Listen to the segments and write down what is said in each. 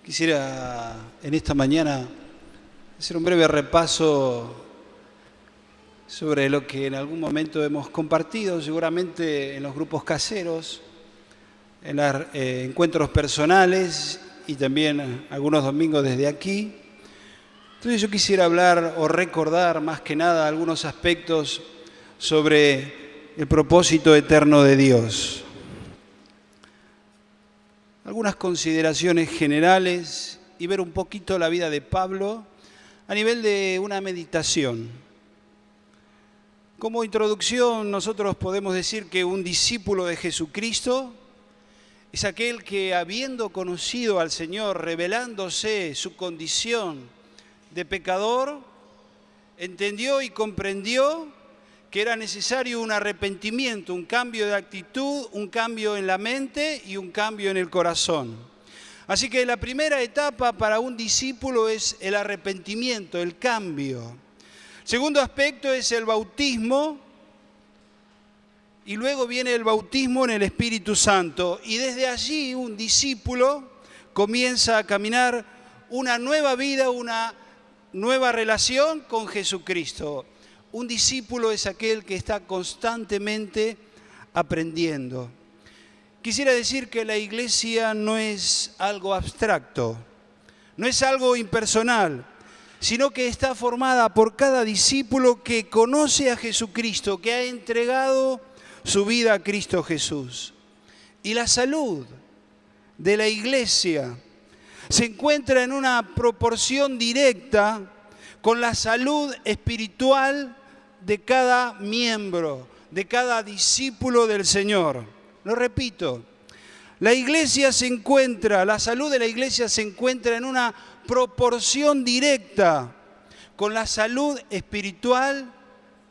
Quisiera en esta mañana hacer un breve repaso sobre lo que en algún momento hemos compartido, seguramente en los grupos caseros, en los encuentros personales y también algunos domingos desde aquí. Entonces yo quisiera hablar o recordar más que nada algunos aspectos sobre el propósito eterno de Dios. Algunas consideraciones generales y ver un poquito la vida de Pablo a nivel de una meditación. Como introducción, nosotros podemos decir que un discípulo de Jesucristo es aquel que, habiendo conocido al Señor, revelándose su condición de pecador, entendió y comprendió que era necesario un arrepentimiento, un cambio de actitud, un cambio en la mente y un cambio en el corazón. Así que la primera etapa para un discípulo es el arrepentimiento, el cambio. Segundo aspecto es el bautismo y luego viene el bautismo en el Espíritu Santo. Y desde allí un discípulo comienza a caminar una nueva vida, una nueva relación con Jesucristo. Un discípulo es aquel que está constantemente aprendiendo. Quisiera decir que la iglesia no es algo abstracto, no es algo impersonal, sino que está formada por cada discípulo que conoce a Jesucristo, que ha entregado su vida a Cristo Jesús. Y la salud de la iglesia se encuentra en una proporción directa con la salud espiritual de cada miembro, de cada discípulo del Señor. Lo repito, la salud de la iglesia se encuentra en una proporción directa con la salud espiritual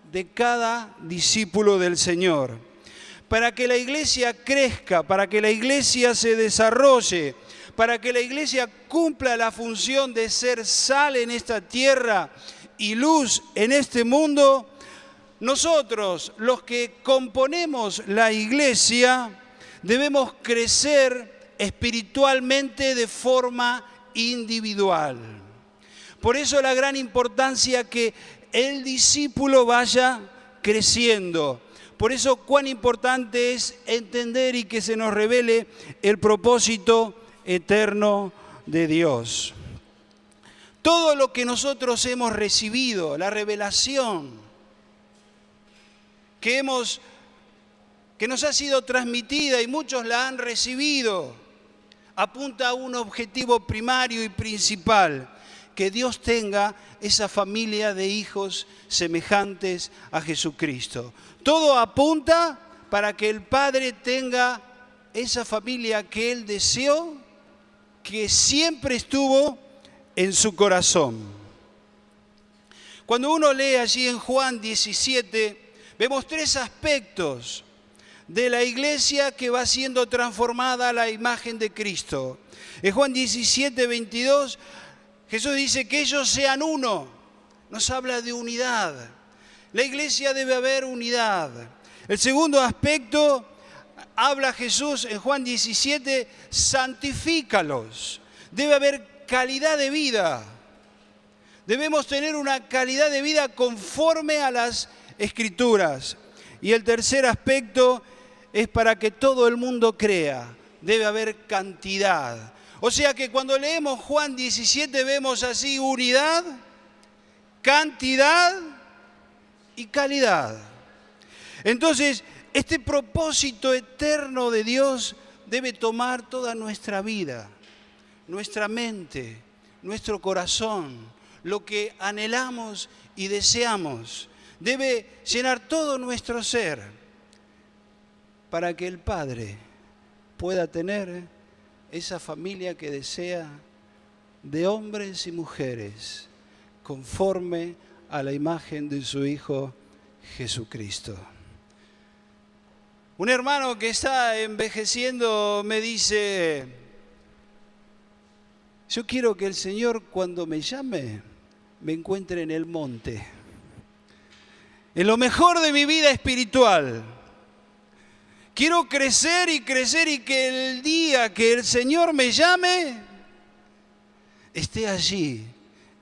de cada discípulo del Señor. Para que la iglesia crezca, para que la iglesia se desarrolle, para que la iglesia cumpla la función de ser sal en esta tierra y luz en este mundo, nosotros, los que componemos la iglesia, debemos crecer espiritualmente de forma individual. Por eso la gran importancia que el discípulo vaya creciendo. Por eso cuán importante es entender y que se nos revele el propósito eterno de Dios. Todo lo que nosotros hemos recibido, la revelación que nos ha sido transmitida y muchos la han recibido, apunta a un objetivo primario y principal: que Dios tenga esa familia de hijos semejantes a Jesucristo. Todo apunta para que el Padre tenga esa familia que Él deseó, que siempre estuvo en su corazón. Cuando uno lee allí en Juan 17, vemos tres aspectos de la iglesia que va siendo transformada a la imagen de Cristo. En Juan 17, 22, Jesús dice que ellos sean uno. Nos habla de unidad. La iglesia debe haber unidad. El segundo aspecto, habla Jesús en Juan 17, santifícalos. Debe haber calidad de vida. Debemos tener una calidad de vida conforme a las Escrituras. Y el tercer aspecto es para que todo el mundo crea. Debe haber cantidad. O sea que cuando leemos Juan 17 vemos así unidad, cantidad y calidad. Entonces, este propósito eterno de Dios debe tomar toda nuestra vida, nuestra mente, nuestro corazón, lo que anhelamos y deseamos. Debe llenar todo nuestro ser para que el Padre pueda tener esa familia que desea de hombres y mujeres conforme a la imagen de su Hijo Jesucristo. Un hermano que está envejeciendo me dice: yo quiero que el Señor, cuando me llame, me encuentre en el monte, en lo mejor de mi vida espiritual. Quiero crecer y crecer y que el día que el Señor me llame, esté allí,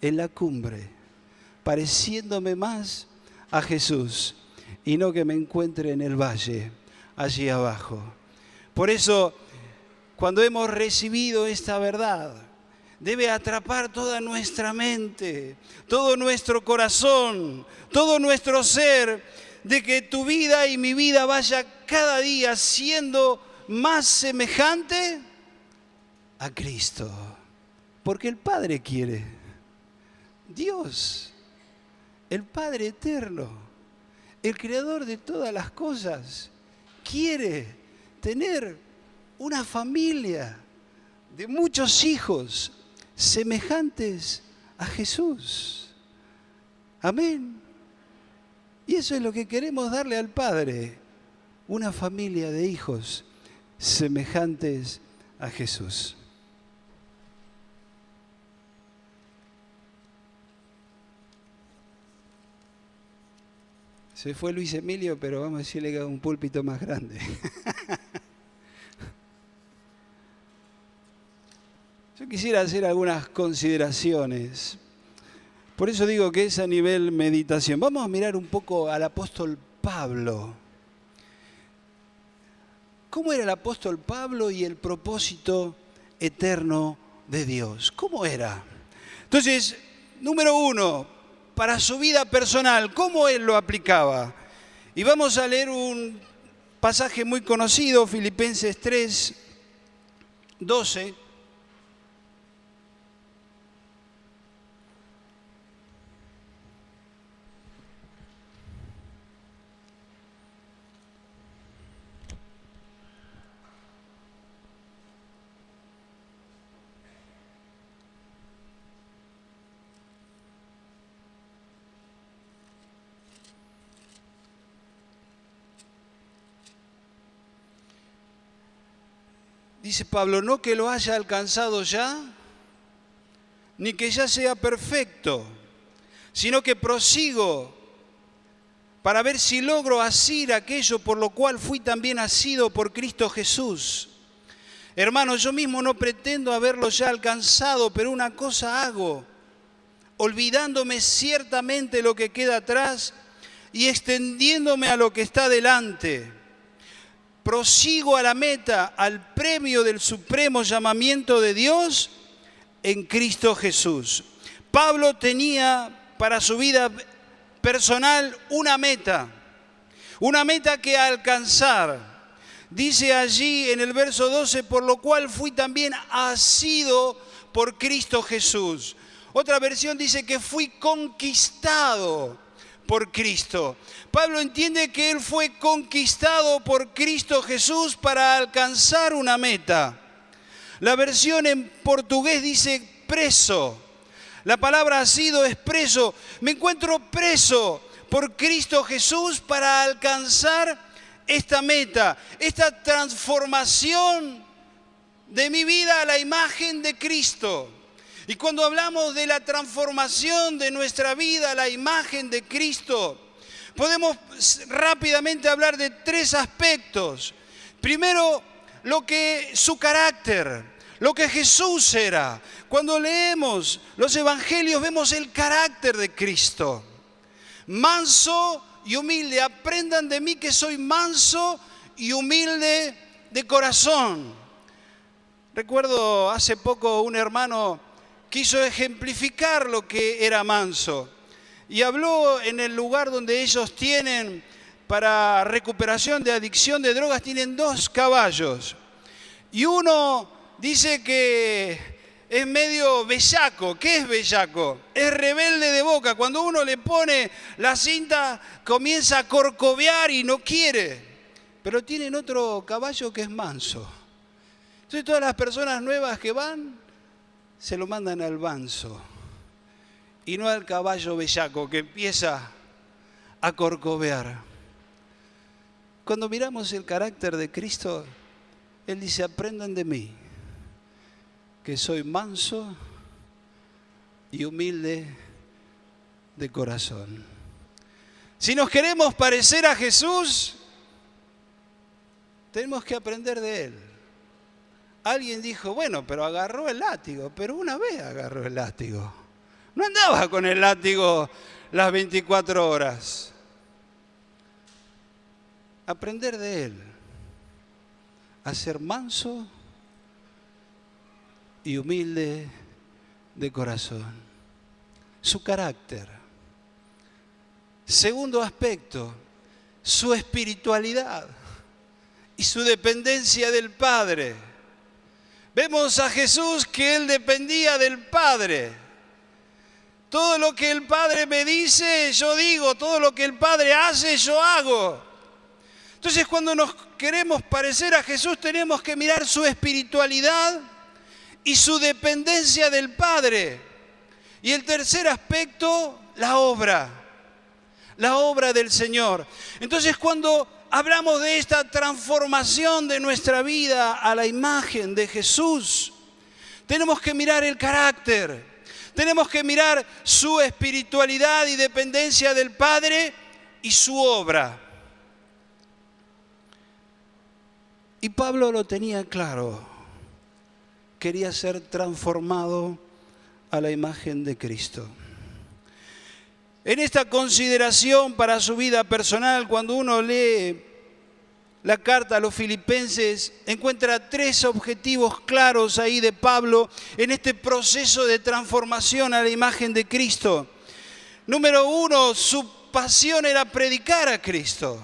en la cumbre, pareciéndome más a Jesús y no que me encuentre en el valle, allí abajo. Por eso, cuando hemos recibido esta verdad, debe atrapar toda nuestra mente, todo nuestro corazón, todo nuestro ser, de que tu vida y mi vida vaya cada día siendo más semejante a Cristo. Porque el Padre quiere. Dios, el Padre eterno, el creador de todas las cosas, quiere tener una familia de muchos hijos semejantes a Jesús. Amén. Y eso es lo que queremos darle al Padre, una familia de hijos semejantes a Jesús. Se fue Luis Emilio, pero vamos a decirle que haga un púlpito más grande. Yo quisiera hacer algunas consideraciones. Por eso digo que es a nivel meditación. Vamos a mirar un poco al apóstol Pablo. ¿Cómo era el apóstol Pablo y el propósito eterno de Dios? ¿Cómo era? Entonces, número uno, para su vida personal, ¿cómo él lo aplicaba? Y vamos a leer un pasaje muy conocido, Filipenses 3, 12. Dice Pablo, no que lo haya alcanzado ya, ni que ya sea perfecto, sino que prosigo para ver si logro asir aquello por lo cual fui también asido por Cristo Jesús. Hermanos, yo mismo no pretendo haberlo ya alcanzado, pero una cosa hago, olvidándome ciertamente lo que queda atrás y extendiéndome a lo que está delante. Prosigo a la meta, al premio del supremo llamamiento de Dios en Cristo Jesús. Pablo tenía para su vida personal una meta que alcanzar. Dice allí en el verso 12, por lo cual fui también asido por Cristo Jesús. Otra versión dice que fui conquistado por Cristo. Pablo entiende que él fue conquistado por Cristo Jesús para alcanzar una meta. La versión en portugués dice preso. La palabra asido es preso. Me encuentro preso por Cristo Jesús para alcanzar esta meta, esta transformación de mi vida a la imagen de Cristo. Y cuando hablamos de la transformación de nuestra vida a la imagen de Cristo, podemos rápidamente hablar de tres aspectos. Primero, su carácter, lo que Jesús era. Cuando leemos los evangelios vemos el carácter de Cristo. Manso y humilde. Aprendan de mí que soy manso y humilde de corazón. Recuerdo hace poco un hermano quiso ejemplificar lo que era manso y habló en el lugar donde ellos tienen para recuperación de adicción de drogas, tienen 2 caballos y uno dice que es medio bellaco. ¿Qué es bellaco? Es rebelde de boca. Cuando uno le pone la cinta comienza a corcovear y no quiere, pero tienen otro caballo que es manso. Entonces todas las personas nuevas que van se lo mandan al manso y no al caballo bellaco que empieza a corcovear. Cuando miramos el carácter de Cristo, Él dice, aprendan de mí, que soy manso y humilde de corazón. Si nos queremos parecer a Jesús, tenemos que aprender de Él. alguien dijo, bueno, pero agarró el látigo, pero una vez agarró el látigo. No andaba con el látigo las 24 horas. Aprender de él a ser manso y humilde de corazón. Su carácter. Segundo aspecto, su espiritualidad y su dependencia del Padre. Vemos a Jesús que él dependía del Padre. Todo lo que el Padre me dice, yo digo. Todo lo que el Padre hace, yo hago. Entonces, cuando nos queremos parecer a Jesús, tenemos que mirar su espiritualidad y su dependencia del Padre. Y el tercer aspecto, la obra del Señor. Entonces, cuando hablamos de esta transformación de nuestra vida a la imagen de Jesús, tenemos que mirar el carácter, tenemos que mirar su espiritualidad y dependencia del Padre y su obra. Y Pablo lo tenía claro, quería ser transformado a la imagen de Cristo. En esta consideración para su vida personal, cuando uno lee la carta a los Filipenses, encuentra 3 objetivos claros ahí de Pablo en este proceso de transformación a la imagen de Cristo. Número 1, su pasión era predicar a Cristo.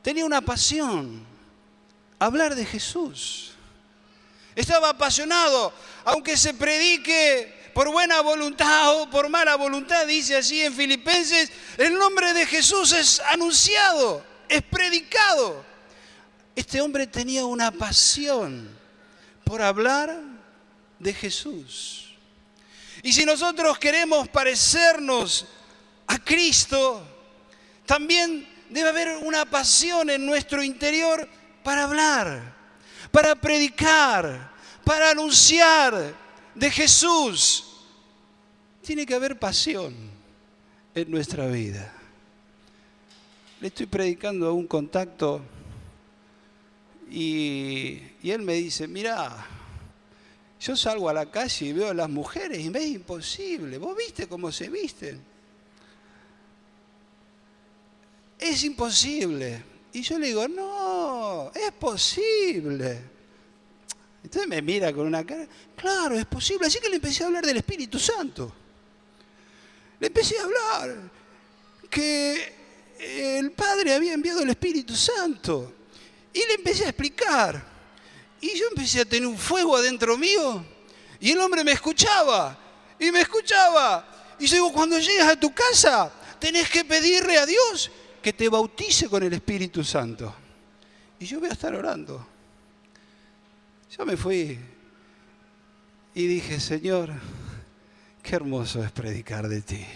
Tenía una pasión, hablar de Jesús. Estaba apasionado, aunque se predique por buena voluntad o por mala voluntad, dice así en Filipenses, el nombre de Jesús es anunciado, es predicado. Este hombre tenía una pasión por hablar de Jesús. Y si nosotros queremos parecernos a Cristo, también debe haber una pasión en nuestro interior para hablar, para predicar, para anunciar de Jesús. Tiene que haber pasión en nuestra vida. Le estoy predicando a un contacto y él me dice, mira, yo salgo a la calle y veo a las mujeres y me es imposible. ¿Vos viste cómo se visten? Es imposible. Y yo le digo, no, es posible. Entonces me mira con una cara, claro, es posible. Así que le empecé a hablar del Espíritu Santo. Le empecé a hablar que el Padre había enviado el Espíritu Santo. Y le empecé a explicar. Y yo empecé a tener un fuego adentro mío. Y el hombre me escuchaba. Y me escuchaba. Y yo digo, cuando llegas a tu casa, tenés que pedirle a Dios que te bautice con el Espíritu Santo. Y yo voy a estar orando. Yo me fui y dije, Señor, qué hermoso es predicar de ti.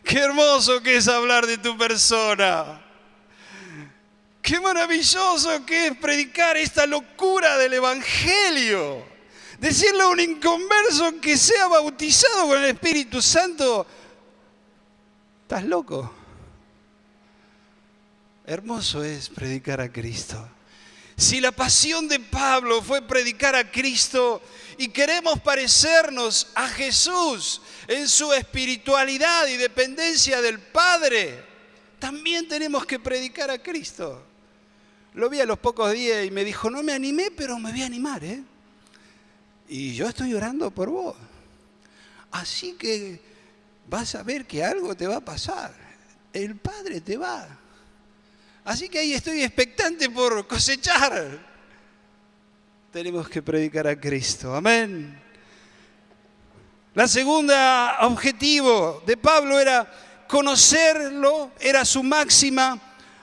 Qué hermoso que es hablar de tu persona. Qué maravilloso que es predicar esta locura del Evangelio. Decirle a un inconverso que sea bautizado con el Espíritu Santo. ¿Estás loco? Hermoso es predicar a Cristo. Si la pasión de Pablo fue predicar a Cristo y queremos parecernos a Jesús en su espiritualidad y dependencia del Padre, también tenemos que predicar a Cristo. Lo vi a los pocos días y me dijo, no me animé, pero me voy a animar, ¿eh? Y yo estoy orando por vos. Así que vas a ver que algo te va a pasar. El Padre te va. Así que ahí estoy expectante por cosechar. Tenemos que predicar a Cristo. Amén. La segunda objetivo de Pablo era conocerlo, era su máxima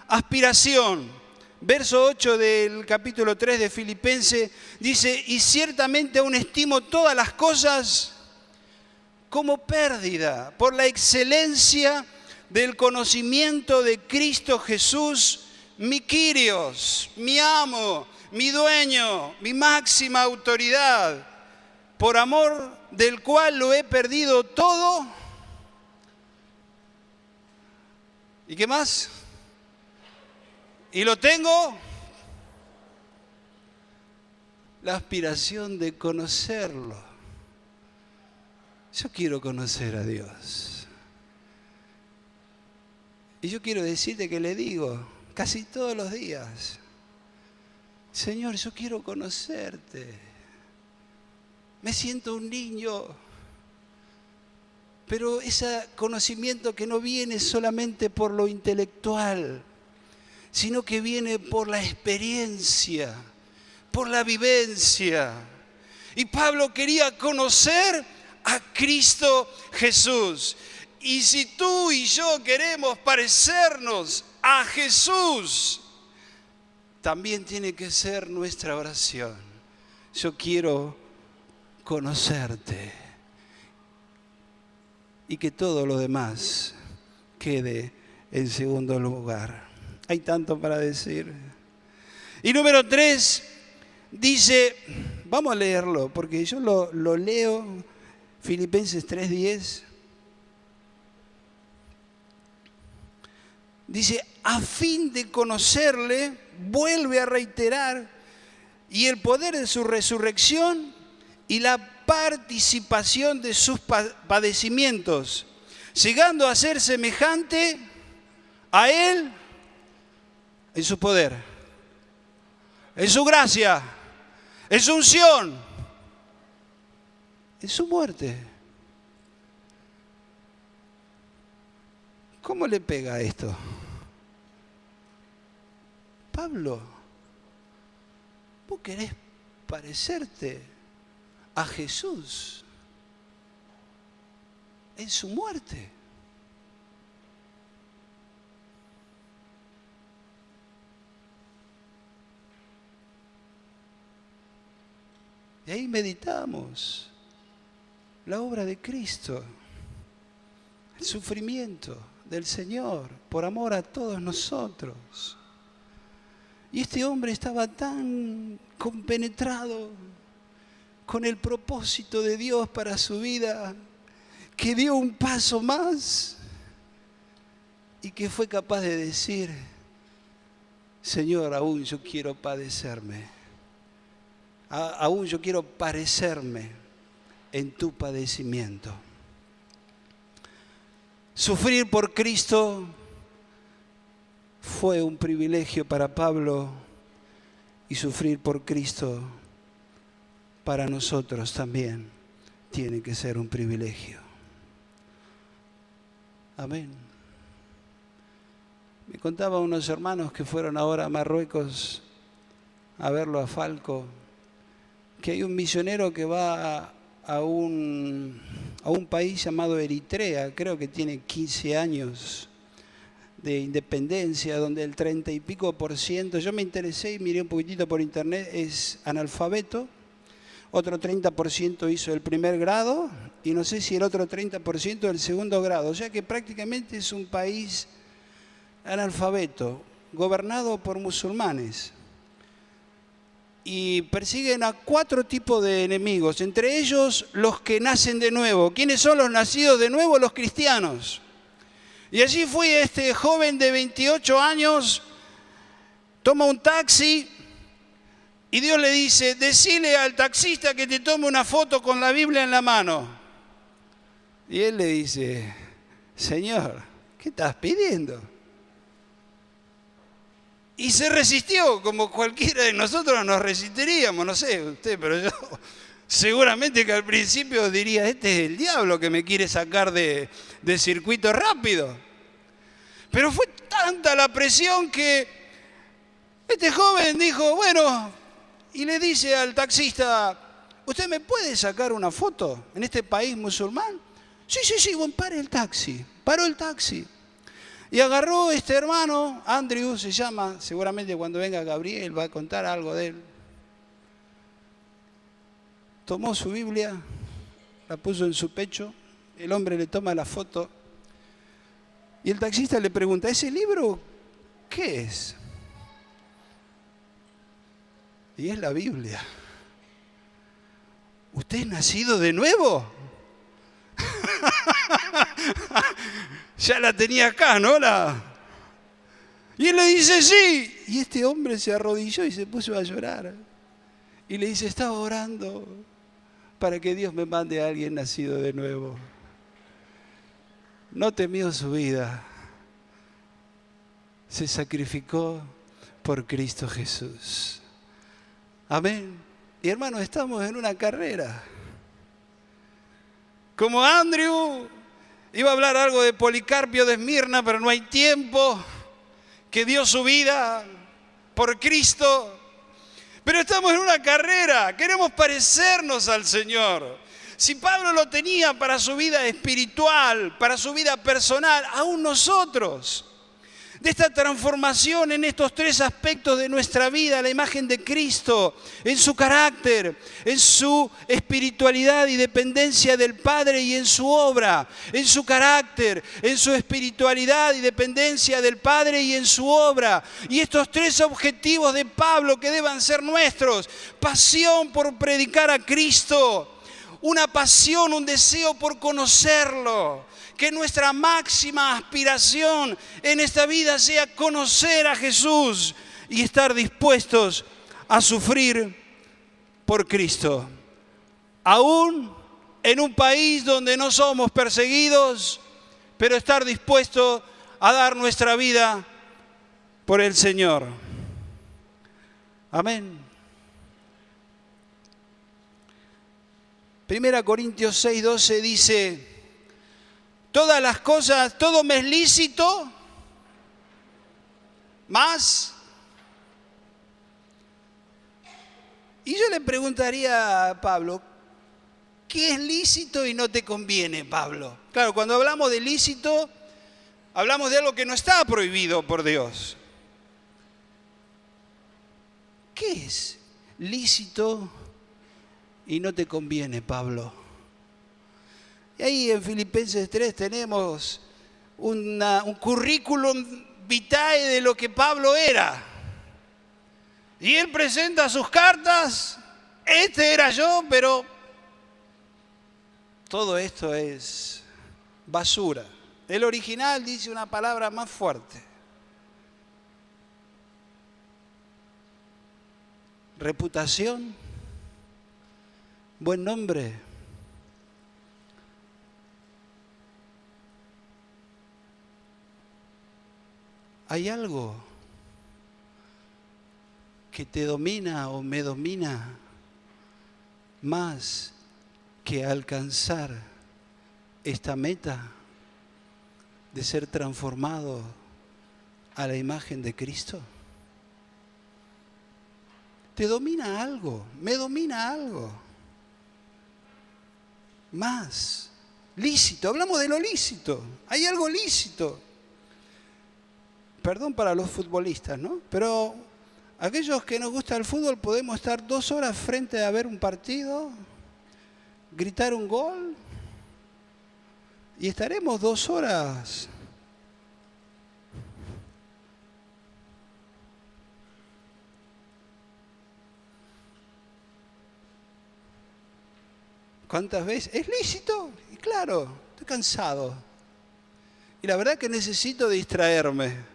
aspiración. Verso 8 del capítulo 3 de Filipenses dice, y ciertamente aún estimo todas las cosas como pérdida por la excelencia del conocimiento de Cristo Jesús, mi Kyrios, mi amo, mi dueño, mi máxima autoridad, por amor del cual lo he perdido todo. ¿Y qué más? Y lo tengo la aspiración de conocerlo. Yo quiero conocer a Dios. Y yo quiero decirte que le digo casi todos los días: Señor, yo quiero conocerte. Me siento un niño, pero ese conocimiento que no viene solamente por lo intelectual, sino que viene por la experiencia, por la vivencia. Y Pablo quería conocer a Cristo Jesús. Y si tú y yo queremos parecernos a Jesús, también tiene que ser nuestra oración: yo quiero conocerte, y que todo lo demás quede en segundo lugar. Hay tanto para decir. Y número 3, dice, vamos a leerlo, porque yo lo leo, Filipenses 3:10. Dice, a fin de conocerle, vuelve a reiterar, y el poder de su resurrección y la participación de sus padecimientos, llegando a ser semejante a Él en su poder, en su gracia, en su unción, en su muerte. ¿Cómo le pega esto? Pablo, vos querés parecerte a Jesús en su muerte. Y ahí meditamos la obra de Cristo, el sufrimiento del Señor por amor a todos nosotros. Y este hombre estaba tan compenetrado con el propósito de Dios para su vida, que dio un paso más y que fue capaz de decir: Señor, aún yo quiero padecerme, aún yo quiero parecerme en tu padecimiento. Sufrir por Cristo fue un privilegio para Pablo, y sufrir por Cristo para nosotros también tiene que ser un privilegio. Amén. Me contaban unos hermanos que fueron ahora a Marruecos a verlo a Falco, que hay un misionero que va a un país llamado Eritrea, creo que tiene 15 años de independencia, donde el 30 y pico %, yo me interesé y miré un poquitito por internet, es analfabeto. Otro 30% hizo el primer grado y no sé si el otro 30% el segundo grado. O sea que prácticamente es un país analfabeto, gobernado por musulmanes. Y persiguen a 4 tipos de enemigos, entre ellos los que nacen de nuevo. ¿Quiénes son los nacidos de nuevo? Los cristianos. Y allí fue este joven de 28 años, toma un taxi y Dios le dice: decile al taxista que te tome una foto con la Biblia en la mano. Y él le dice: Señor, ¿qué estás pidiendo? Y se resistió, como cualquiera de nosotros nos resistiríamos, no sé usted, pero yo seguramente que al principio diría: este es el diablo que me quiere sacar de circuito rápido. Pero fue tanta la presión que este joven dijo: bueno, y le dice al taxista: ¿usted me puede sacar una foto en este país musulmán? Sí, bueno, pare el taxi. Paró el taxi. Y agarró este hermano, Andrew se llama, seguramente cuando venga Gabriel va a contar algo de él. Tomó su Biblia, la puso en su pecho, el hombre le toma la foto y el taxista le pregunta: ¿ese libro qué es? Y es la Biblia. ¿Usted es nacido de nuevo? Ya la tenía acá, ¿no? Y él le dice: sí. Y este hombre se arrodilló y se puso a llorar. y le dice, estaba orando para que Dios me mande a alguien nacido de nuevo. No temió su vida, se sacrificó por Cristo Jesús. Amén. Y hermanos, estamos en una carrera. Como Andrew, iba a hablar algo de Policarpio de Esmirna, pero no hay tiempo, que dio su vida por Cristo. Pero estamos en una carrera, queremos parecernos al Señor. Si Pablo lo tenía para su vida espiritual, para su vida personal, aún nosotros, de esta transformación en estos tres aspectos de nuestra vida, la imagen de Cristo, en su carácter, en su espiritualidad y dependencia del Padre y en su obra, en su carácter, en su espiritualidad y dependencia del Padre y en su obra. Y estos tres objetivos de Pablo que deban ser nuestros: pasión por predicar a Cristo, una pasión, un deseo por conocerlo. Que nuestra máxima aspiración en esta vida sea conocer a Jesús y estar dispuestos a sufrir por Cristo. Aún en un país donde no somos perseguidos, pero estar dispuestos a dar nuestra vida por el Señor. Amén. 1 Corintios 6:12 dice: todas las cosas, todo me es lícito, más. Y yo le preguntaría a Pablo, ¿qué es lícito y no te conviene, Pablo? Claro, cuando hablamos de lícito, hablamos de algo que no está prohibido por Dios. ¿Qué es lícito y no te conviene, Pablo? Y ahí en Filipenses 3 tenemos un currículum vitae de lo que Pablo era. Y él presenta sus cartas, este era yo, pero todo esto es basura. El original dice una palabra más fuerte: reputación, buen nombre. ¿Hay algo que te domina o me domina más que alcanzar esta meta de ser transformado a la imagen de Cristo? ¿Te domina algo? ¿Me domina algo? Más. Lícito, hablamos de lo lícito. ¿Hay algo lícito? Perdón para los futbolistas, ¿no? Pero aquellos que nos gusta el fútbol podemos estar 2 horas frente a ver un partido, gritar un gol y estaremos 2 horas. ¿Cuántas veces? ¿Es lícito? Y claro, estoy cansado. Y la verdad que necesito distraerme.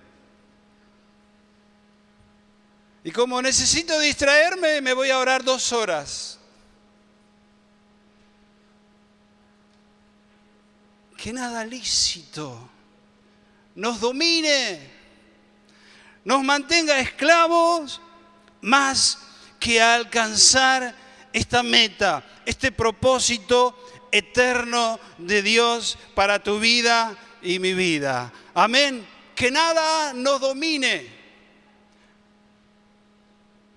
Y como necesito distraerme, me voy a orar 2 horas. Que nada lícito nos domine, nos mantenga esclavos, más que alcanzar esta meta, este propósito eterno de Dios para tu vida y mi vida. Amén. Que nada nos domine.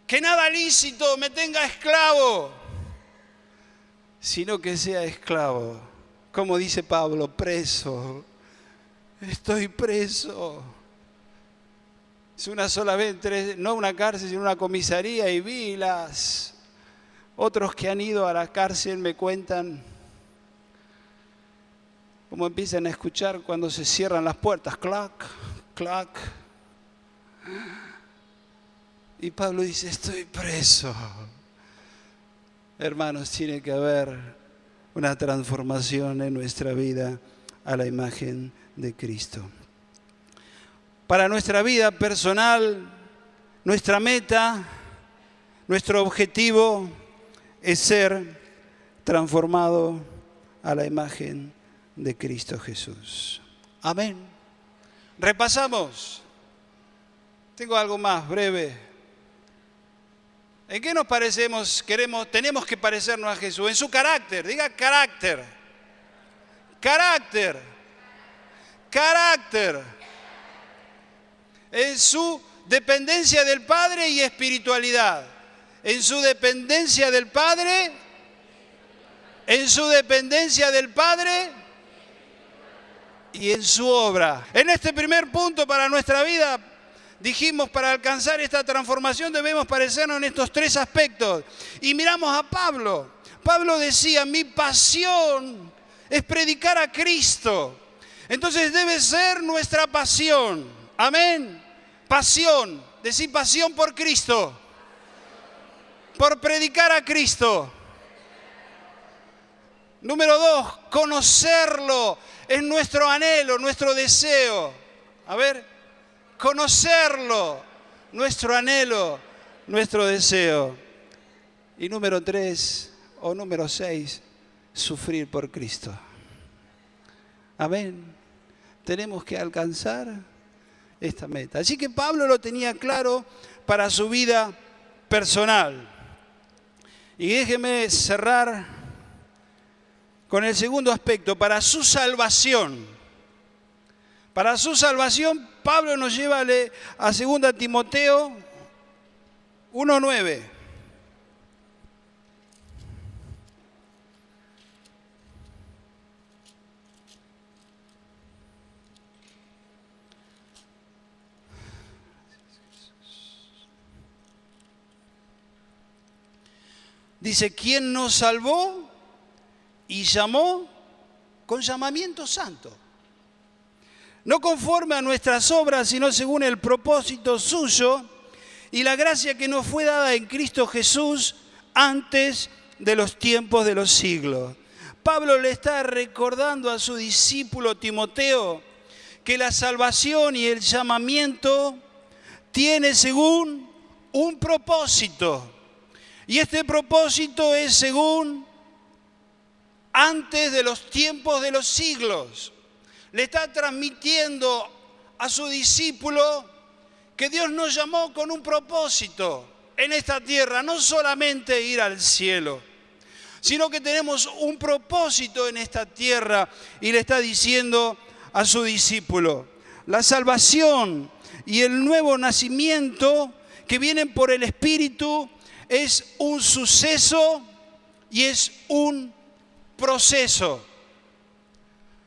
Que nada lícito me tenga esclavo, sino que sea esclavo. Como dice Pablo, preso. Estoy preso. Es una sola vez, no una cárcel, sino una comisaría, y vi otros que han ido a la cárcel me cuentan cómo empiezan a escuchar cuando se cierran las puertas, clac, clac. Y Pablo dice, estoy preso. Hermanos, tiene que haber una transformación en nuestra vida a la imagen de Cristo. Para nuestra vida personal, nuestra meta Nuestro objetivo es ser transformado a la imagen de Cristo Jesús. Amén. Repasamos. Tengo algo más breve. ¿En qué nos parecemos? Tenemos que parecernos a Jesús. En su carácter. Diga carácter. Carácter. Carácter. En su dependencia del Padre y espiritualidad. En su dependencia del Padre. En su dependencia del Padre y en su obra. En este primer punto para nuestra vida, dijimos, para alcanzar esta transformación debemos parecernos en estos tres aspectos. Y miramos a Pablo. Pablo decía, mi pasión es predicar a Cristo. Entonces debe ser nuestra pasión. Amén. Pasión. Decir pasión por Cristo. Por predicar a Cristo. Número 2, conocerlo es nuestro anhelo, nuestro deseo. A ver, conocerlo, nuestro anhelo, nuestro deseo. Y número 3 o número 6, sufrir por Cristo. Amén. Tenemos que alcanzar esta meta. Así que Pablo lo tenía claro para su vida personal. Y déjeme cerrar con el segundo aspecto, para su salvación. Para su salvación, Pablo nos lleva a 2 Timoteo 1:9. Dice, ¿quién nos salvó? Y llamó con llamamiento santo. No conforme a nuestras obras, sino según el propósito suyo y la gracia que nos fue dada en Cristo Jesús antes de los tiempos de los siglos. Pablo le está recordando a su discípulo Timoteo que la salvación y el llamamiento tiene según un propósito. Y este propósito es según antes de los tiempos de los siglos. Le está transmitiendo a su discípulo que Dios nos llamó con un propósito en esta tierra, no solamente ir al cielo, sino que tenemos un propósito en esta tierra, y le está diciendo a su discípulo, la salvación y el nuevo nacimiento que vienen por el Espíritu es un suceso y es un proceso.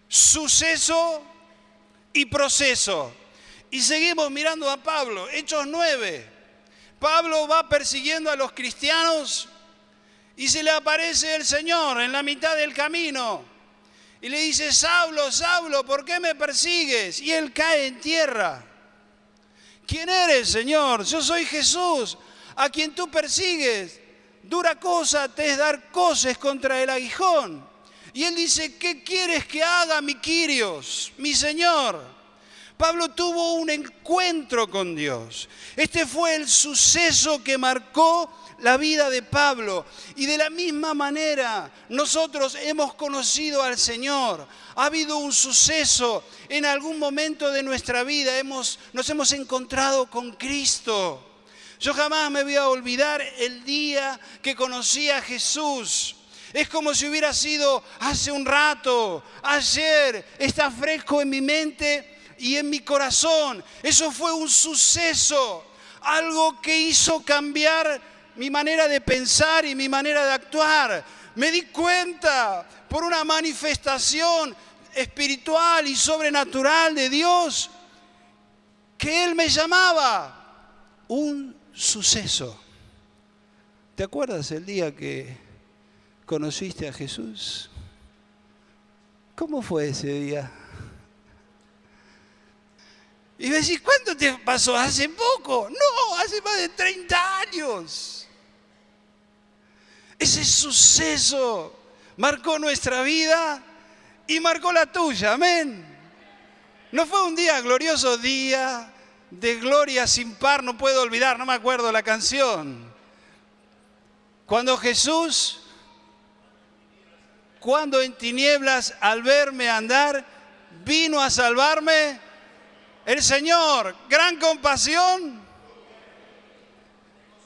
Suceso y proceso. Y seguimos mirando a Pablo, Hechos 9. Pablo va persiguiendo a los cristianos y se le aparece el Señor en la mitad del camino. Y le dice, Saulo, Saulo, ¿por qué me persigues? Y él cae en tierra. ¿Quién eres, Señor? Yo soy Jesús, a quien tú persigues. Dura cosa te es dar coces contra el aguijón. Y él dice, ¿qué quieres que haga, mi Kyrios, mi Señor? Pablo tuvo un encuentro con Dios. Este fue el suceso que marcó la vida de Pablo. Y de la misma manera, nosotros hemos conocido al Señor. Ha habido un suceso en algún momento de nuestra vida. Nos hemos encontrado con Cristo. Yo jamás me voy a olvidar el día que conocí a Jesús. Es como si hubiera sido hace un rato, ayer, está fresco en mi mente y en mi corazón. Eso fue un suceso, algo que hizo cambiar mi manera de pensar y mi manera de actuar. Me di cuenta por una manifestación espiritual y sobrenatural de Dios que Él me llamaba. Un suceso. ¿Te acuerdas el día que conociste a Jesús? ¿Cómo fue ese día? Y me decís, ¿cuánto te pasó? ¿Hace poco? No, hace más de 30 años. Ese suceso marcó nuestra vida y marcó la tuya, amén. No fue un día glorioso, día de gloria sin par, no puedo olvidar, no me acuerdo la canción. Cuando Jesús, cuando en tinieblas al verme andar, vino a salvarme, el Señor, gran compasión,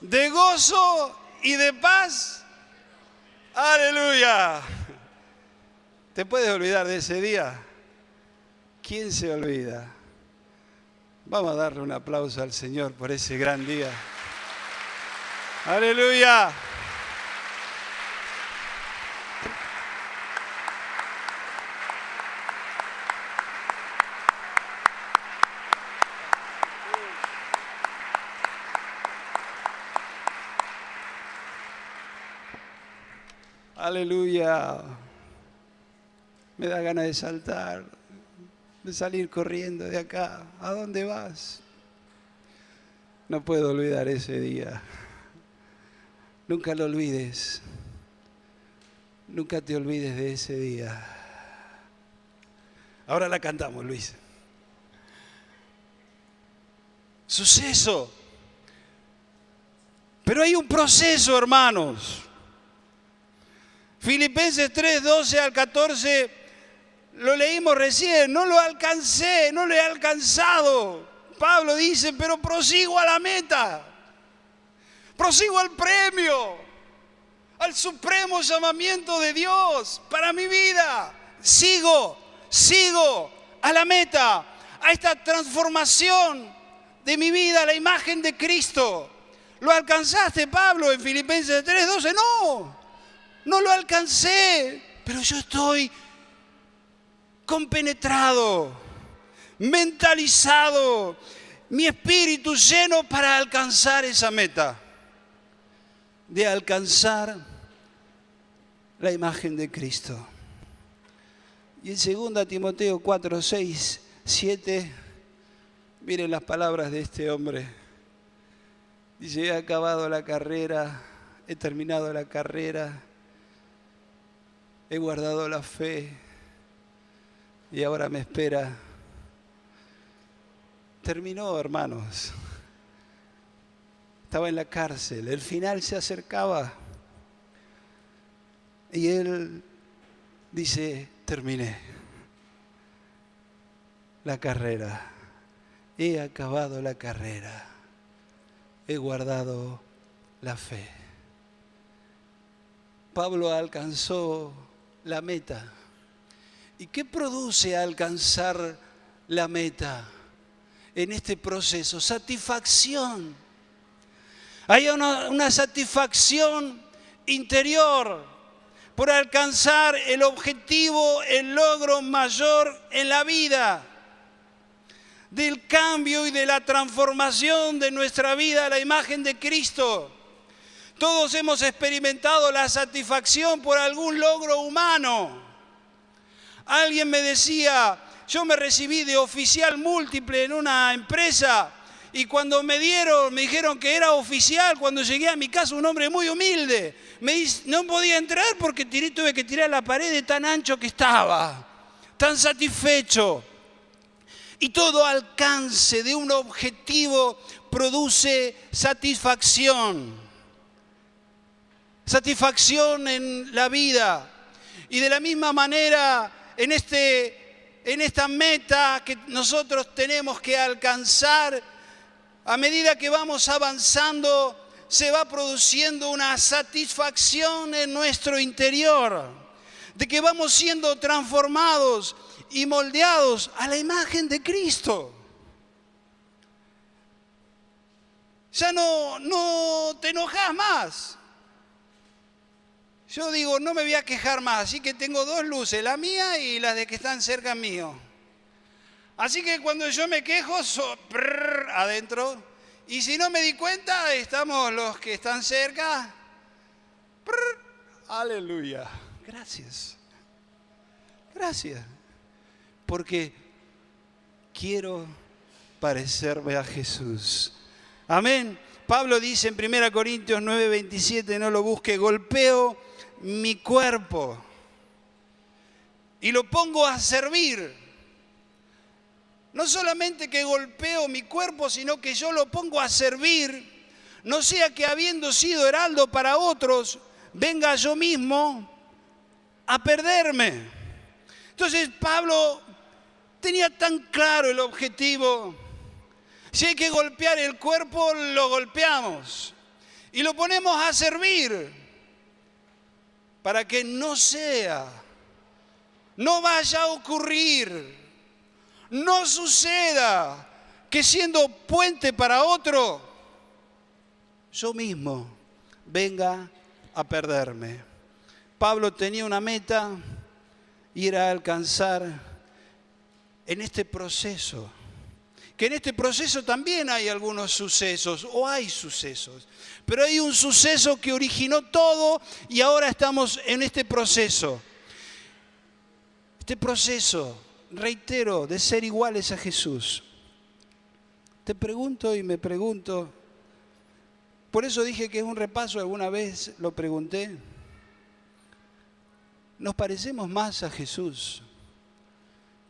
de gozo y de paz. ¡Aleluya! ¿Te puedes olvidar de ese día? ¿Quién se olvida? Vamos a darle un aplauso al Señor por ese gran día. ¡Aleluya! Aleluya. Me da ganas de saltar, de salir corriendo de acá. ¿A dónde vas? No puedo olvidar ese día. Nunca lo olvides. Nunca te olvides de ese día. Ahora la cantamos, Luis. Suceso. Pero hay un proceso, hermanos. Filipenses 3, 12 al 14, lo leímos recién, no lo alcancé, no lo he alcanzado. Pablo dice, pero prosigo a la meta, prosigo al premio, al supremo llamamiento de Dios para mi vida. Sigo a la meta, a esta transformación de mi vida, a la imagen de Cristo. ¿Lo alcanzaste, Pablo, en Filipenses 3, 12? No lo alcancé, pero yo estoy compenetrado, mentalizado, mi espíritu lleno para alcanzar esa meta, de alcanzar la imagen de Cristo. Y en 2 Timoteo 4, 6, 7, miren las palabras de este hombre. Dice, he acabado la carrera, he terminado la carrera, he guardado la fe y ahora me espera. Terminó, hermanos. Estaba en la cárcel, el final se acercaba. Y él dice, terminé la carrera, he acabado la carrera, he guardado la fe. Pablo alcanzó la meta. ¿Y qué produce alcanzar la meta en este proceso? Satisfacción. Hay una satisfacción interior por alcanzar el objetivo, el logro mayor en la vida, del cambio y de la transformación de nuestra vida a la imagen de Cristo. Todos hemos experimentado la satisfacción por algún logro humano. Alguien me decía, yo me recibí de oficial múltiple en una empresa y cuando me dijeron que era oficial, cuando llegué a mi casa, un hombre muy humilde, no podía entrar porque tuve que tirar la pared de tan ancho que estaba, tan satisfecho. Y todo alcance de un objetivo produce satisfacción. Satisfacción en la vida. Y de la misma manera, en esta meta que nosotros tenemos que alcanzar, a medida que vamos avanzando, se va produciendo una satisfacción en nuestro interior, de que vamos siendo transformados y moldeados a la imagen de Cristo. Ya no te enojas más. Yo digo, no me voy a quejar más, así que tengo dos luces, la mía y las de que están cerca mío. Así que cuando yo me quejo, adentro, y si no me di cuenta, estamos los que están cerca. Aleluya. Gracias. Gracias. Porque quiero parecerme a Jesús. Amén. Pablo dice en 1 Corintios 9:27, no lo busque, golpeo mi cuerpo y lo pongo a servir. No solamente que golpeo mi cuerpo, sino que yo lo pongo a servir No sea que habiendo sido heraldo para otros, venga yo mismo a perderme. Entonces Pablo tenía tan claro el objetivo. Si hay que golpear el cuerpo, lo golpeamos y lo ponemos a servir para que no vaya a ocurrir, no suceda que siendo puente para otro, yo mismo venga a perderme. Pablo tenía una meta y era alcanzar en este proceso, que en este proceso también hay algunos sucesos, o hay sucesos, pero hay un suceso que originó todo y ahora estamos en este proceso. Este proceso, reitero, de ser iguales a Jesús. Te pregunto y me pregunto, por eso dije que es un repaso, alguna vez lo pregunté. ¿Nos parecemos más a Jesús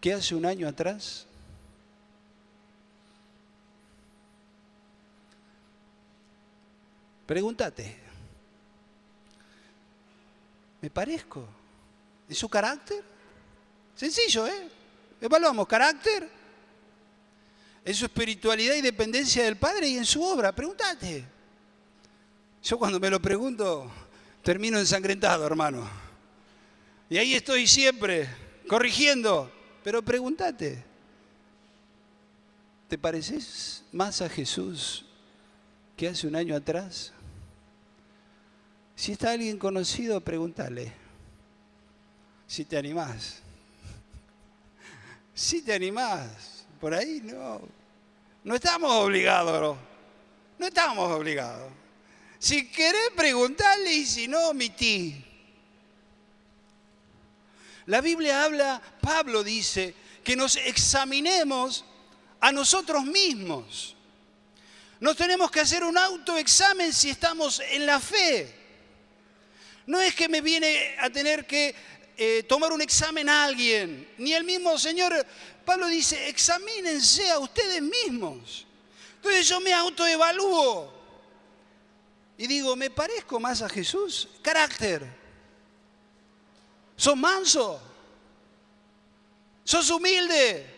que hace un año atrás? Pregúntate. ¿Me parezco? ¿En su carácter? Sencillo, ¿eh? Evaluamos carácter, en su espiritualidad y dependencia del Padre y en su obra. Pregúntate. Yo cuando me lo pregunto, termino ensangrentado, hermano. Y ahí estoy siempre, corrigiendo. Pero pregúntate, ¿te pareces más a Jesús que hace un año atrás? Si está alguien conocido, pregúntale. Si te animás. Si te animás. Por ahí no estamos obligados. No estamos obligados. Si querés, preguntarle, y si no, omití. La Biblia habla, Pablo dice, que nos examinemos a nosotros mismos. Nos tenemos que hacer un autoexamen si estamos en la fe. No es que me viene a tener que tomar un examen a alguien, ni el mismo Señor. Pablo dice, examínense a ustedes mismos. Entonces yo me autoevalúo y digo, ¿me parezco más a Jesús? Carácter. ¿Sos manso? ¿Sos humilde?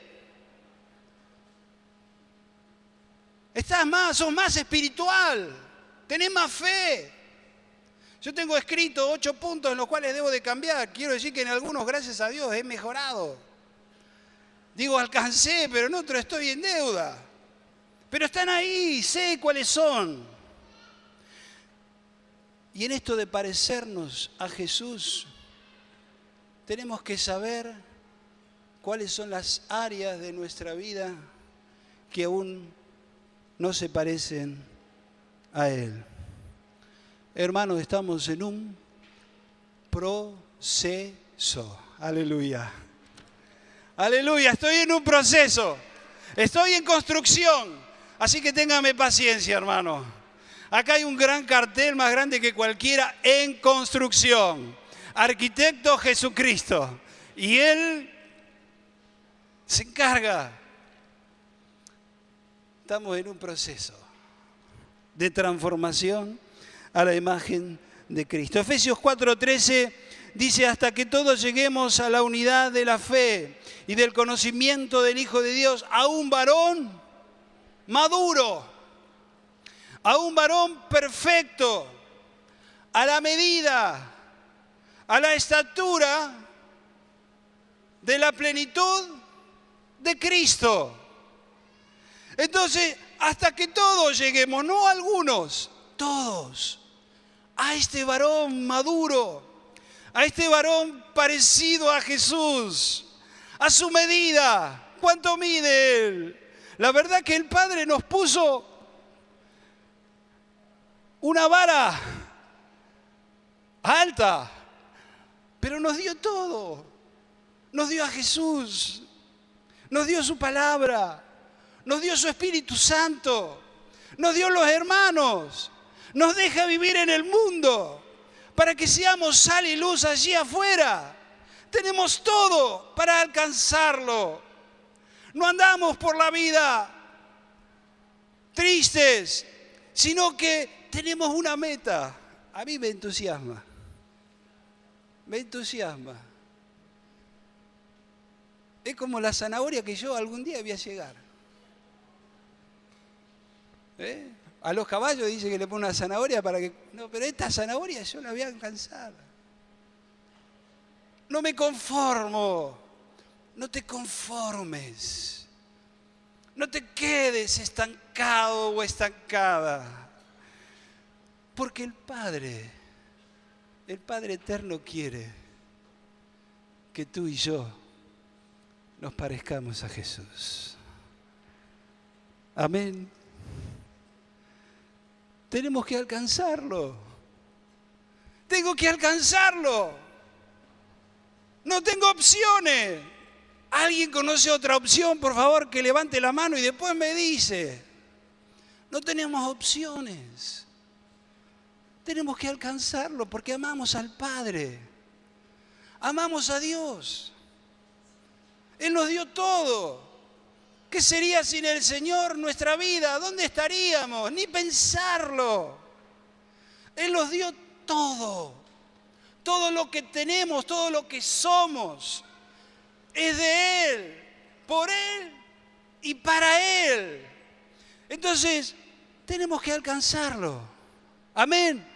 ¿Sos más espiritual? ¿Tenés más fe? Yo tengo escrito 8 puntos en los cuales debo de cambiar. Quiero decir que en algunos, gracias a Dios, he mejorado. Digo, alcancé, pero en otros estoy en deuda. Pero están ahí, sé cuáles son. Y en esto de parecernos a Jesús, tenemos que saber cuáles son las áreas de nuestra vida que aún no se parecen a Él. Hermanos, estamos en un proceso. Aleluya. Aleluya, estoy en un proceso. Estoy en construcción. Así que téngame paciencia, hermano. Acá hay un gran cartel, más grande que cualquiera, en construcción. Arquitecto Jesucristo. Y Él se encarga. Estamos en un proceso de transformación a la imagen de Cristo. Efesios 4:13 dice, hasta que todos lleguemos a la unidad de la fe y del conocimiento del Hijo de Dios, a un varón maduro, a un varón perfecto, a la medida, a la estatura de la plenitud de Cristo. Entonces, hasta que todos lleguemos, no algunos, todos, a este varón maduro, a este varón parecido a Jesús, a su medida. ¿Cuánto mide Él? La verdad que el Padre nos puso una vara alta, pero nos dio todo. Nos dio a Jesús, nos dio su palabra, nos dio su Espíritu Santo, nos dio los hermanos, nos deja vivir en el mundo para que seamos sal y luz allí afuera. Tenemos todo para alcanzarlo. No andamos por la vida tristes, sino que tenemos una meta. A mí me entusiasma. Me entusiasma. Es como la zanahoria que yo algún día voy a llegar. A los caballos dice que le pone una zanahoria para que... No, pero esta zanahoria yo la voy a alcanzar. No me conformo. No te conformes. No te quedes estancado o estancada. Porque el Padre Eterno quiere que tú y yo nos parezcamos a Jesús. Amén. Tenemos que alcanzarlo. Tengo que alcanzarlo. No tengo opciones. ¿Alguien conoce otra opción? Por favor, que levante la mano y después me dice. No tenemos opciones. Tenemos que alcanzarlo porque amamos al Padre. Amamos a Dios. Él nos dio todo. ¿Qué sería sin el Señor nuestra vida? ¿Dónde estaríamos? Ni pensarlo. Él nos dio todo. Todo lo que tenemos, todo lo que somos, es de Él, por Él y para Él. Entonces, tenemos que alcanzarlo. Amén.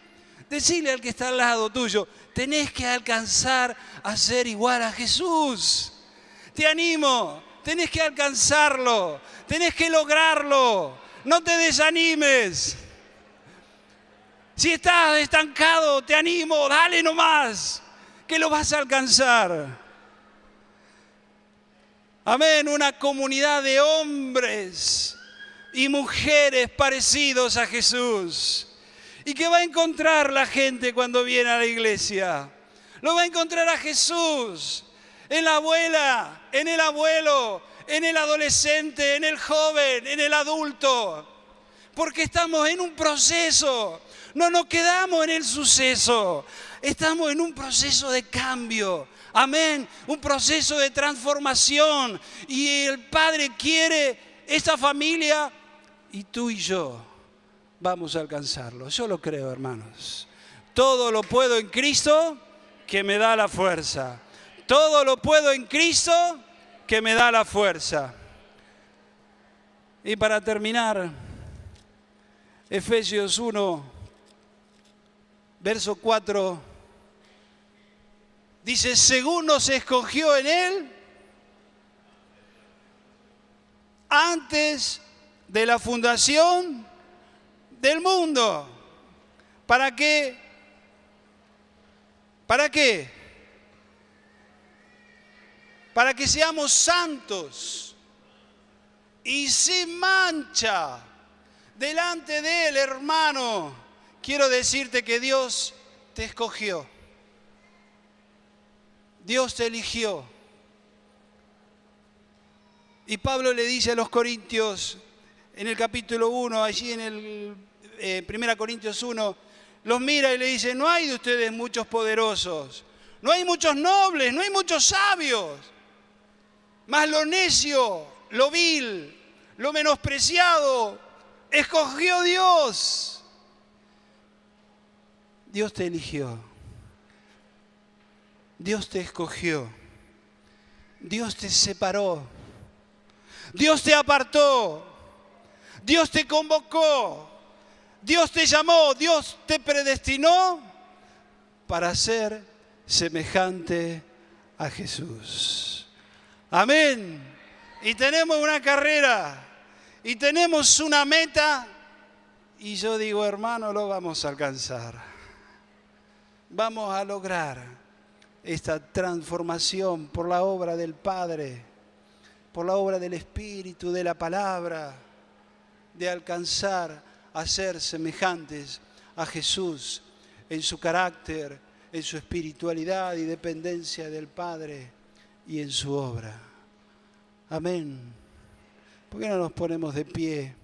Decile al que está al lado tuyo, tenés que alcanzar a ser igual a Jesús. Te animo, tenés que alcanzarlo, tenés que lograrlo. No te desanimes. Si estás estancado, te animo, dale nomás, que lo vas a alcanzar. Amén, una comunidad de hombres y mujeres parecidos a Jesús. ¿Y qué va a encontrar la gente cuando viene a la iglesia? Lo va a encontrar a Jesús, en la abuela, en el abuelo, en el adolescente, en el joven, en el adulto. Porque estamos en un proceso. No nos quedamos en el suceso, estamos en un proceso de cambio, amén, un proceso de transformación y el Padre quiere esta familia y tú y yo vamos a alcanzarlo. Yo lo creo, hermanos. Todo lo puedo en Cristo que me da la fuerza. Todo lo puedo en Cristo que me da la fuerza. Y para terminar, Efesios 1. Verso 4, dice, según nos escogió en Él, antes de la fundación del mundo. ¿Para qué? ¿Para qué? Para que seamos santos y sin mancha delante de Él, hermano. Quiero decirte que Dios te escogió. Dios te eligió. Y Pablo le dice a los Corintios, en el capítulo 1, allí en el 1 Corintios 1, los mira y le dice, no hay de ustedes muchos poderosos, no hay muchos nobles, no hay muchos sabios, mas lo necio, lo vil, lo menospreciado, escogió Dios. Dios te eligió, Dios te escogió, Dios te separó, Dios te apartó, Dios te convocó, Dios te llamó, Dios te predestinó para ser semejante a Jesús. Amén. Y tenemos una carrera y tenemos una meta y yo digo, hermano, lo vamos a alcanzar. Vamos a lograr esta transformación por la obra del Padre, por la obra del Espíritu, de la palabra, de alcanzar a ser semejantes a Jesús en su carácter, en su espiritualidad y dependencia del Padre y en su obra. Amén. ¿Por qué no nos ponemos de pie?